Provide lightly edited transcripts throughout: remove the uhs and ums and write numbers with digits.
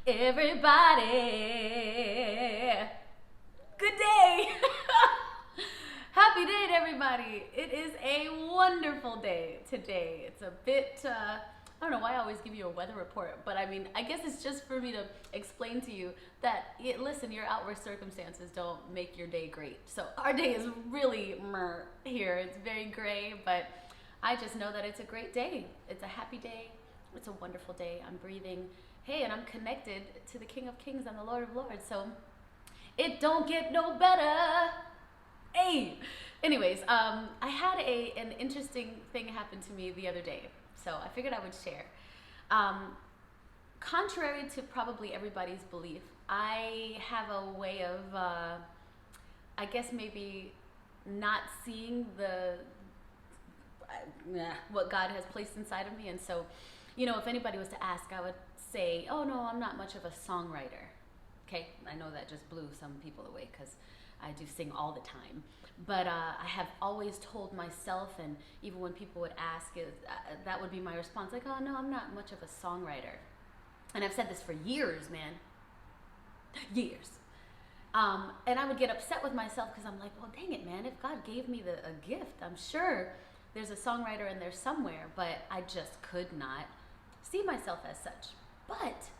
Everybody, good day. Happy day, everybody. It is a wonderful day today. It's a bit, I don't know why I always give you a weather report, but I mean, I guess it's just for me to explain to you that, listen, your outward circumstances don't make your day great. So our day is really here. It's very gray, but I just know that it's a great day. It's a happy day. It's a wonderful day. I'm breathing. Hey, and I'm connected to the King of Kings and the Lord of Lords. So it don't get no better. Hey. Anyways, I had an interesting thing happen to me the other day. So I figured I would share. Contrary to probably everybody's belief, I have a way of, I guess maybe not seeing what God has placed inside of me. And so, you know, if anybody was to ask, I would say, oh no, I'm not much of a songwriter. Okay, I know that just blew some people away because I do sing all the time. But I have always told myself, and even when people would ask, that would be my response, like, oh no, I'm not much of a songwriter. And I've said this for years, man. Years. And I would get upset with myself because I'm like, well, dang it, man. If God gave me a gift, I'm sure there's a songwriter in there somewhere, but I just could not see myself as such. But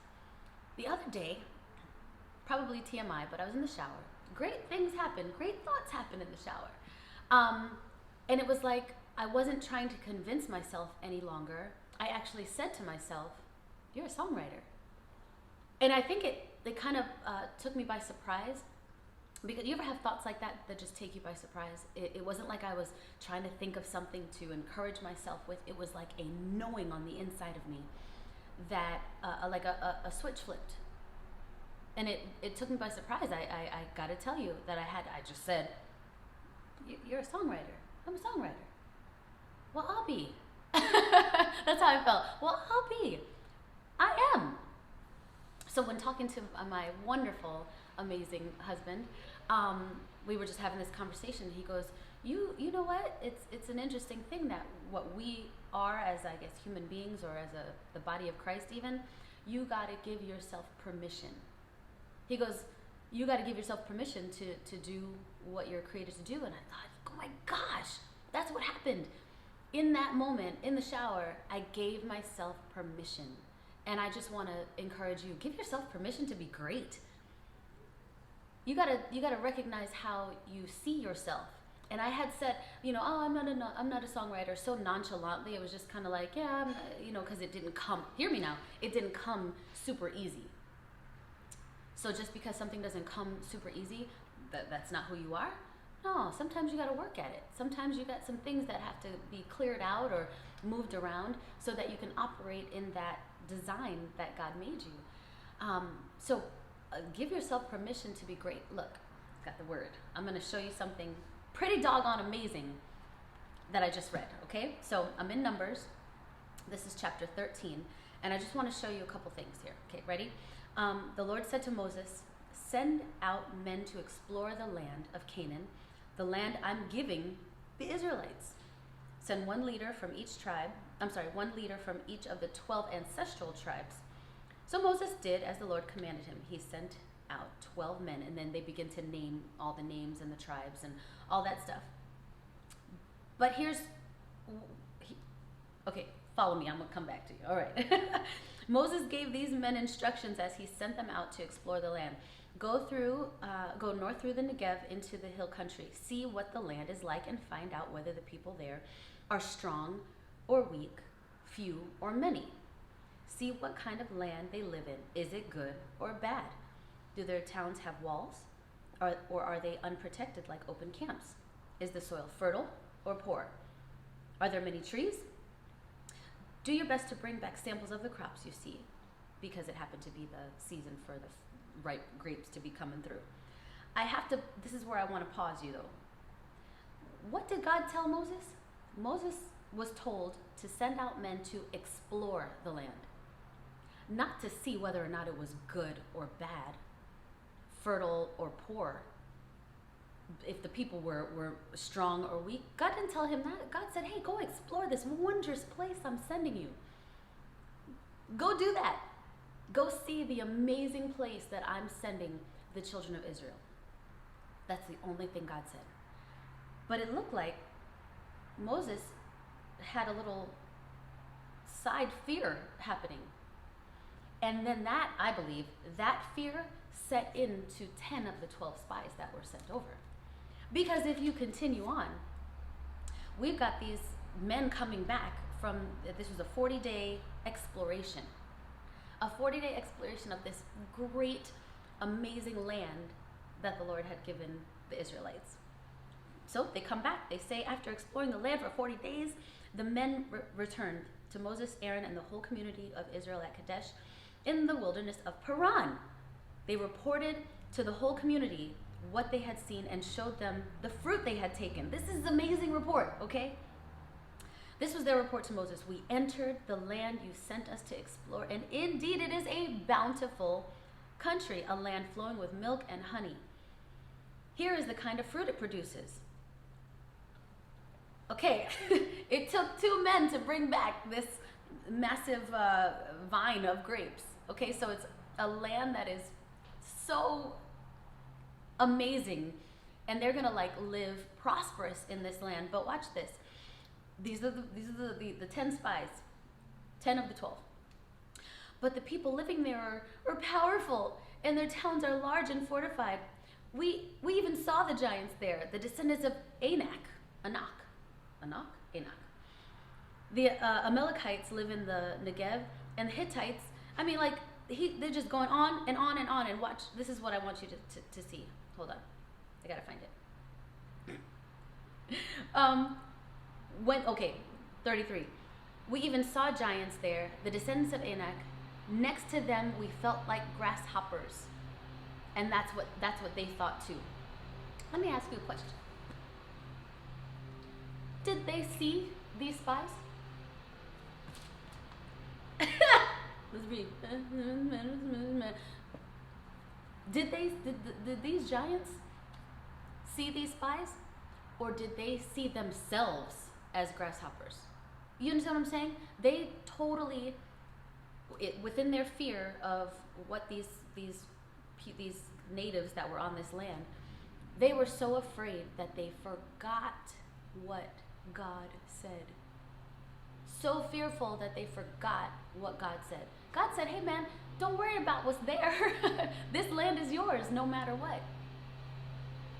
the other day, probably TMI, but I was in the shower. Great things happen. Great thoughts happen in the shower. And it was like I wasn't trying to convince myself any longer. I actually said to myself, you're a songwriter. And I think it kind of took me by surprise. Because you ever have thoughts like that just take you by surprise? It wasn't like I was trying to think of something to encourage myself with. It was like a knowing on the inside of me that like a switch flipped. And it took me by surprise. I got to tell you that I just said, you're a songwriter. I'm a songwriter. Well, I'll be. That's how I felt. Well, I'll be. I am. So when talking to my wonderful, amazing husband, we were just having this conversation. He goes, you know what? It's an interesting thing that what we are as, I guess, human beings or as the body of Christ even, you got to give yourself permission. He goes, you got to give yourself permission to do what you're created to do. And I thought, oh my gosh, that's what happened. In that moment, in the shower, I gave myself permission. And I just want to encourage you, give yourself permission to be great. You gotta recognize how you see yourself. And I had said, you know, oh, I'm not a songwriter, so nonchalantly. It was just kind of like, yeah, because it didn't come. Hear me now. It didn't come super easy. So just because something doesn't come super easy, that's not who you are. No, sometimes you got to work at it. Sometimes you got some things that have to be cleared out or moved around so that you can operate in that design that God made you. So give yourself permission to be great. Look, got the word. I'm going to show you something pretty doggone amazing that I just read, okay? So I'm in Numbers. This is chapter 13, and I just want to show you a couple things here. Okay, ready? The Lord said to Moses, send out men to explore the land of Canaan, the land I'm giving the Israelites. Send one leader from each of the 12 ancestral tribes. So Moses did as the Lord commanded him. He sent out 12 men, and then they begin to name all the names and the tribes and all that stuff. But okay, follow me. I'm going to come back to you. All right. Moses gave these men instructions as he sent them out to explore the land. Go north through the Negev into the hill country. See what the land is like and find out whether the people there are strong or weak, few or many. See what kind of land they live in. Is it good or bad? Do their towns have walls? Or are they unprotected like open camps? Is the soil fertile or poor? Are there many trees? Do your best to bring back samples of the crops you see, because it happened to be the season for the ripe grapes to be coming through. This is where I want to pause you though. What did God tell Moses? Moses was told to send out men to explore the land, not to see whether or not it was good or bad, fertile or poor, if the people were strong or weak. God didn't tell him that. God said, hey, go explore this wondrous place I'm sending you. Go do that. Go see the amazing place that I'm sending the children of Israel. That's the only thing God said. But it looked like Moses had a little side fear happening. And then that, I believe, that fear set into 10 of the 12 spies that were sent over. Because if you continue on, we've got these men coming back from, this was a 40-day exploration. A 40-day exploration of this great, amazing land that the Lord had given the Israelites. So they come back. They say, after exploring the land for 40 days, the men returned to Moses, Aaron, and the whole community of Israel at Kadesh in the wilderness of Paran. They reported to the whole community what they had seen and showed them the fruit they had taken. This is an amazing report, okay? This was their report to Moses. We entered the land you sent us to explore, and indeed it is a bountiful country, a land flowing with milk and honey. Here is the kind of fruit it produces. Okay, it took 2 men to bring back this massive vine of grapes. Okay, so it's a land that is so amazing, and they're gonna like live prosperous in this land. But watch this. These are the 10 spies, 10 of the 12. But the people living there are powerful, and their towns are large and fortified. We even saw the giants there, the descendants of Anak. The Amalekites live in the Negev, and the Hittites, I mean, like, they're just going on and on and on. And watch, this is what I want you to see. Hold on, I gotta find it. Okay, 33. We even saw giants there, the descendants of Anak. Next to them, we felt like grasshoppers, and that's what they thought too. Let me ask you a question. Did they see these spies? Let's read. Did these giants see these spies, or did they see themselves as grasshoppers? You understand what I'm saying? They totally, within their fear of what these natives that were on this land, they were so afraid that they forgot what God said. So fearful that they forgot what God said. God said, hey man, don't worry about what's there. This land is yours no matter what.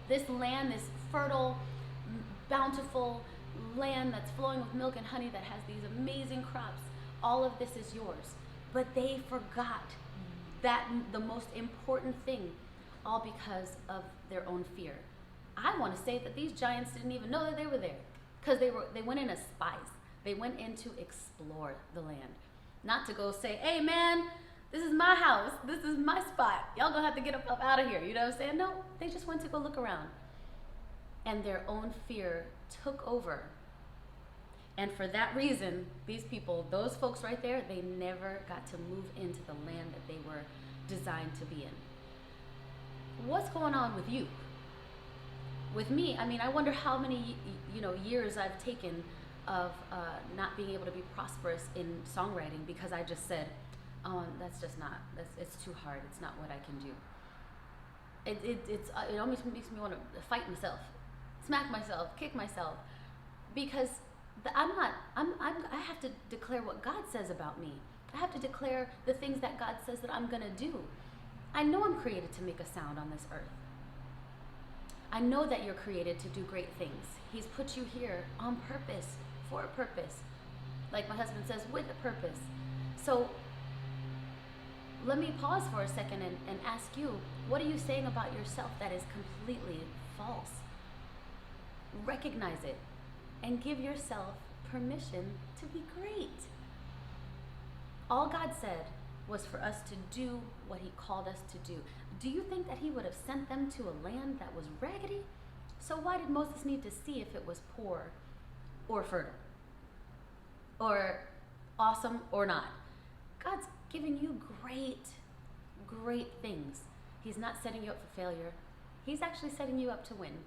This land, this fertile, bountiful land that's flowing with milk and honey, that has these amazing crops, all of this is yours. But they forgot that the most important thing, all because of their own fear. I want to say that these giants didn't even know that they were there, because they went in as spies. They went in to explore the land, not to go say, hey man, this is my house, this is my spot, y'all gonna have to get up out of here, you know what I'm saying? No, they just went to go look around. And their own fear took over. And for that reason, these people, those folks right there, they never got to move into the land that they were designed to be in. What's going on with you? With me, I mean, I wonder how many years I've taken of not being able to be prosperous in songwriting because I just said, oh, it's too hard. It's not what I can do. It almost makes me want to fight myself, smack myself, kick myself, because I have to declare what God says about me. I have to declare the things that God says that I'm gonna do. I know I'm created to make a sound on this earth. I know that you're created to do great things. He's put you here on purpose, for a purpose. Like my husband says, with a purpose. So let me pause for a second and ask you, what are you saying about yourself that is completely false? Recognize it and give yourself permission to be great. All God said was for us to do what he called us to do. Do you think that he would have sent them to a land that was raggedy? So why did Moses need to see if it was poor or fertile? Or awesome or not? God's giving you great things. He's not setting you up for failure. He's actually setting you up to win.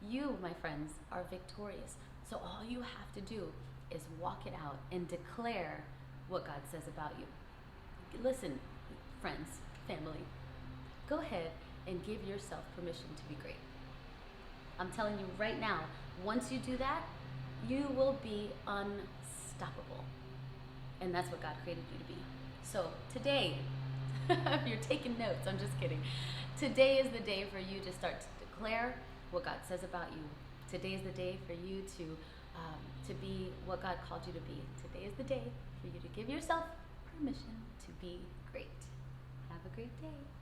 You, my friends, are victorious. So all you have to do is walk it out and declare what God says about you. Listen, friends, family, go ahead and give yourself permission to be great. I'm telling you right now, once you do that, you will be unstoppable. And that's what God created you to be. So today, if you're taking notes, I'm just kidding. Today is the day for you to start to declare what God says about you. Today is the day for you to be what God called you to be. Today is the day for you to give yourself permission to be great. Have a great day.